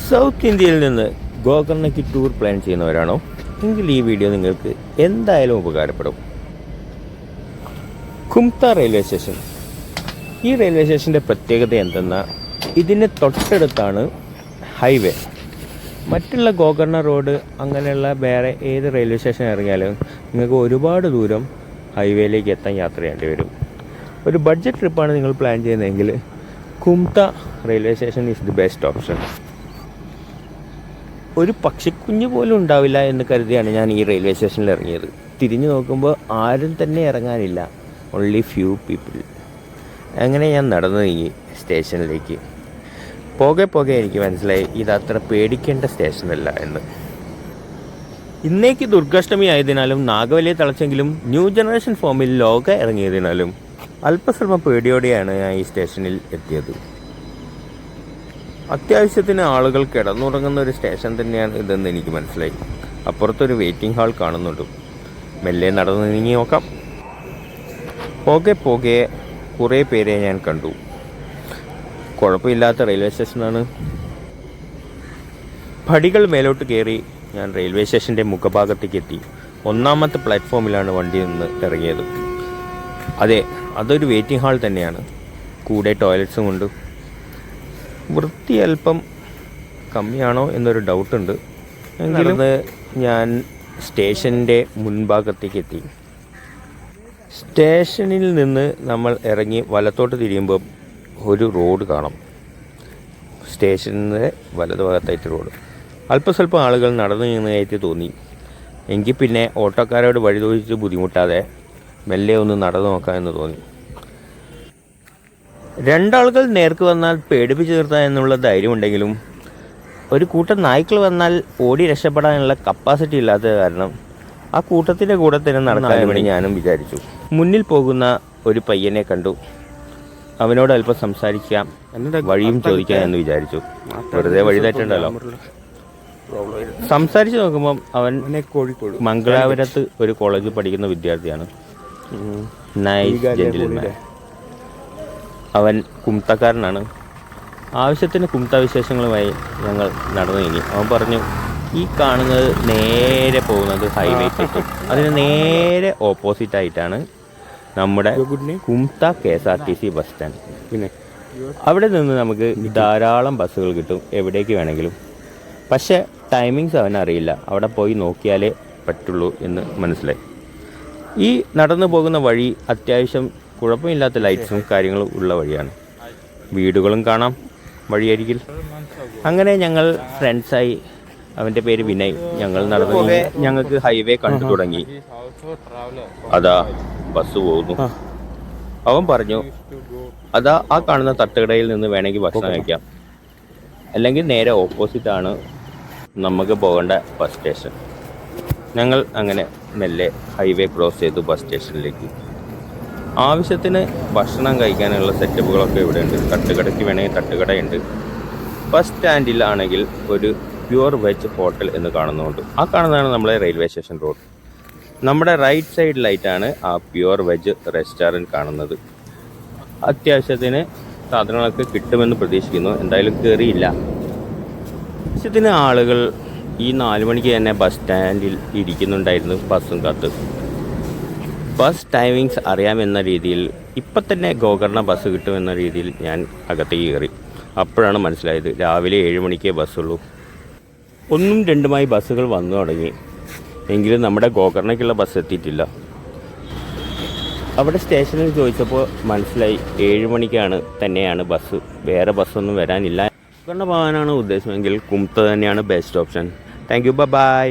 South ഇന്ത്യയിൽ നിന്ന് ഗോകർണയ്ക്ക് tour plan ചെയ്യുന്നവരാണോ എങ്കിൽ ഈ വീഡിയോ നിങ്ങൾക്ക് എന്തായാലും ഉപകാരപ്പെടും. Kumta railway station. ഈ റെയിൽവേ സ്റ്റേഷൻ്റെ പ്രത്യേകത എന്തെന്നാൽ ഇതിന് തൊട്ടടുത്താണ് ഹൈവേ. മറ്റുള്ള ഗോകർണ റോഡ് അങ്ങനെയുള്ള വേറെ ഏത് റെയിൽവേ സ്റ്റേഷൻ ഇറങ്ങിയാലും നിങ്ങൾക്ക് ഒരുപാട് ദൂരം ഹൈവേയിലേക്ക് എത്താൻ യാത്ര ചെയ്യേണ്ടി വരും. ഒരു ബഡ്ജറ്റ് ട്രിപ്പാണ് നിങ്ങൾ പ്ലാൻ ചെയ്യുന്നതെങ്കിൽ Kumta railway station is the best option. ഒരു പക്ഷിക്കുഞ്ഞ് പോലും ഉണ്ടാവില്ല എന്ന് കരുതിയാണ് ഞാൻ ഈ റെയിൽവേ സ്റ്റേഷനിൽ ഇറങ്ങിയത്. തിരിഞ്ഞു നോക്കുമ്പോൾ ആരും തന്നെ ഇറങ്ങാനില്ല, ഓൺലി ഫ്യൂ പീപ്പിൾ. അങ്ങനെ ഞാൻ നടന്നു നീങ്ങി സ്റ്റേഷനിലേക്ക്. പോകെ എനിക്ക് മനസ്സിലായി ഇതത്ര പേടിക്കേണ്ട സ്റ്റേഷനല്ല എന്ന്. ഇന്നേക്ക് ദുർഗാഷ്ടമി ആയതിനാലും നാഗവലിയെ തളച്ചെങ്കിലും ന്യൂ ജനറേഷൻ ഫോമിൽ ലോക ഇറങ്ങിയതിനാലും അല്പസ്വല്പം പേടിയോടെയാണ് ഞാൻ ഈ സ്റ്റേഷനിൽ എത്തിയത്. അത്യാവശ്യത്തിന് ആളുകൾ കിടന്നുറങ്ങുന്ന ഒരു സ്റ്റേഷൻ തന്നെയാണ് ഇതെന്ന് എനിക്ക് മനസ്സിലായി. അപ്പുറത്തൊരു വെയിറ്റിംഗ് ഹാൾ കാണുന്നുണ്ട്. മെല്ലെ നടന്നു നീങ്ങി നോക്കാം. പോകെ കുറേ പേരെ ഞാൻ കണ്ടു. കുഴപ്പമില്ലാത്ത റെയിൽവേ സ്റ്റേഷനാണ്. പടികൾ മേലോട്ട് കയറി ഞാൻ റെയിൽവേ സ്റ്റേഷൻ്റെ മുഖഭാഗത്തേക്ക് എത്തി. ഒന്നാമത്തെ പ്ലാറ്റ്ഫോമിലാണ് വണ്ടി നിന്ന് ഇറങ്ങിയത്. അതെ, അതൊരു വെയിറ്റിംഗ് ഹാൾ തന്നെയാണ്. കൂടെ ടോയ്ലറ്റ്സും ഉണ്ട്. വൃത്തി അല്പം കമ്മിയാണോ എന്നൊരു ഡൗട്ടുണ്ട്. എങ്കിലും ഞാൻ സ്റ്റേഷൻ്റെ മുൻഭാഗത്തേക്ക് എത്തി. സ്റ്റേഷനിൽ നിന്ന് നമ്മൾ ഇറങ്ങി വലത്തോട്ട് തിരിയുമ്പോൾ ഒരു റോഡ് കാണാം. സ്റ്റേഷനിലെ വലതുഭാഗത്തായിട്ട് റോഡ്. അല്പസ്വല്പം ആളുകൾ നടന്നു നീങ്ങുന്നതായിട്ട് തോന്നി. എങ്കിൽ പിന്നെ ഓട്ടോക്കാരോട് വഴി ചോദിച്ച് ബുദ്ധിമുട്ടാതെ മെല്ലെ ഒന്ന് നടന്നു നോക്കാമെന്ന് തോന്നി. രണ്ടാളുകൾ നേർക്ക് വന്നാൽ പേടിപ്പിച്ച് നിർത്താൻ എന്നുള്ള ധൈര്യമുണ്ടെങ്കിലും ഒരു കൂട്ടം നായ്ക്കൾ വന്നാൽ ഓടി രക്ഷപ്പെടാനുള്ള കപ്പാസിറ്റി ഇല്ലാത്തത് കാരണം ആ കൂട്ടത്തിൻ്റെ കൂടെ തന്നെ നടക്കാമെന്ന് ഞാനും വിചാരിച്ചു. മുന്നിൽ പോകുന്ന ഒരു പയ്യനെ കണ്ടു. അവനോട് അല്പം സംസാരിക്കാം, വഴിയും ചോദിക്കാം എന്ന് വിചാരിച്ചു. വെറുതെ വഴി തെറ്റണ്ടല്ലോ. സംസാരിച്ച് നോക്കുമ്പം അവൻ മംഗലാപുരത്ത് ഒരു കോളേജിൽ പഠിക്കുന്ന വിദ്യാർത്ഥിയാണ്. Nice gentleman. അവൻ കുംതക്കാരനാണ്. ആവശ്യത്തിന് കുംത വിശേഷങ്ങളുമായി ഞങ്ങൾ നടന്നു നീങ്ങി. അവൻ പറഞ്ഞു, ഈ കാണുന്നത് നേരെ പോകുന്നത് ഹൈവേക്ക്. അതിന് നേരെ ഓപ്പോസിറ്റ് ആയിട്ടാണ് നമ്മുടെ കുംത KSRTC ബസ് സ്റ്റാൻഡ്. പിന്നെ അവിടെ നിന്ന് നമുക്ക് ധാരാളം ബസ്സുകൾ കിട്ടും എവിടേക്ക് വേണമെങ്കിലും. പക്ഷേ ടൈമിങ്സ് അവനറിയില്ല. അവിടെ പോയി നോക്കിയാലേ പറ്റുള്ളൂ എന്ന് മനസ്സിലായി. ഈ നടന്നു പോകുന്ന വഴി അത്യാവശ്യം കുഴപ്പമില്ലാത്ത ലൈറ്റ്സും കാര്യങ്ങളും ഉള്ള വഴിയാണ്. വീടുകളും കാണാം വഴിയരികിൽ. അങ്ങനെ ഞങ്ങൾ ഫ്രണ്ട്സായി. അവൻ്റെ പേര് വിനയ്. ഞങ്ങൾ നടന്നു ഞങ്ങൾക്ക് ഹൈവേ കണ്ടു തുടങ്ങി. അതാ ബസ് പോകുന്നു. അവൻ പറഞ്ഞു, അതാ ആ കാണുന്ന തട്ടുകടയിൽ നിന്ന് വേണമെങ്കിൽ ഭക്ഷണം കഴിക്കാം, അല്ലെങ്കിൽ നേരെ ഓപ്പോസിറ്റാണ് നമുക്ക് പോകേണ്ട ബസ് സ്റ്റേഷൻ. ഞങ്ങൾ അങ്ങനെ മെല്ലെ ഹൈവേ ക്രോസ് ചെയ്തു ബസ് സ്റ്റേഷനിലേക്ക്. ആവശ്യത്തിന് ഭക്ഷണം കഴിക്കാനുള്ള സെറ്റപ്പുകളൊക്കെ ഇവിടെ ഉണ്ട്. തട്ടുകടയ്ക്ക് വേണമെങ്കിൽ തട്ടുകടയുണ്ട്. ബസ് സ്റ്റാൻഡിലാണെങ്കിൽ ഒരു പ്യുവർ വെജ് ഹോട്ടൽ എന്ന് കാണുന്നുണ്ട്. ആ കാണുന്നതാണ് നമ്മളെ റെയിൽവേ സ്റ്റേഷൻ റോഡ്. നമ്മുടെ റൈറ്റ് സൈഡിലായിട്ടാണ് ആ പ്യുവർ വെജ് റെസ്റ്റോറൻറ്റ് കാണുന്നത്. അത്യാവശ്യത്തിന് സാധനങ്ങളൊക്കെ കിട്ടുമെന്ന് പ്രതീക്ഷിക്കുന്നു. എന്തായാലും കയറിയില്ല. ആവശ്യത്തിന് ആളുകൾ ഈ 4 മണിക്ക് തന്നെ ബസ് സ്റ്റാൻഡിൽ ഇരിക്കുന്നുണ്ടായിരുന്നു ബസ്സും കാത്ത്. ബസ് ടൈമിങ്സ് അറിയാമെന്ന രീതിയിൽ ഇപ്പം തന്നെ ഗോകർണ ബസ് കിട്ടുമെന്ന രീതിയിൽ ഞാൻ അകത്തേക്ക് കയറി. അപ്പോഴാണ് മനസ്സിലായത് രാവിലെ 7 മണിക്കേ ബസ്സുള്ളൂ. 1ഉം 2ഉമായി ബസ്സുകൾ വന്നു തുടങ്ങി. എങ്കിലും നമ്മുടെ ഗോകർണയ്ക്കുള്ള ബസ് എത്തിയിട്ടില്ല. അവിടെ സ്റ്റേഷനിൽ ചോദിച്ചപ്പോൾ മനസ്സിലായി 7 മണിക്കാണ് തന്നെയാണ് ബസ്. വേറെ ബസ്സൊന്നും വരാനില്ല. ഗോകർണ പോകാനാണ് ഉദ്ദേശമെങ്കിൽ കുംത തന്നെയാണ് best option. Thank you, by.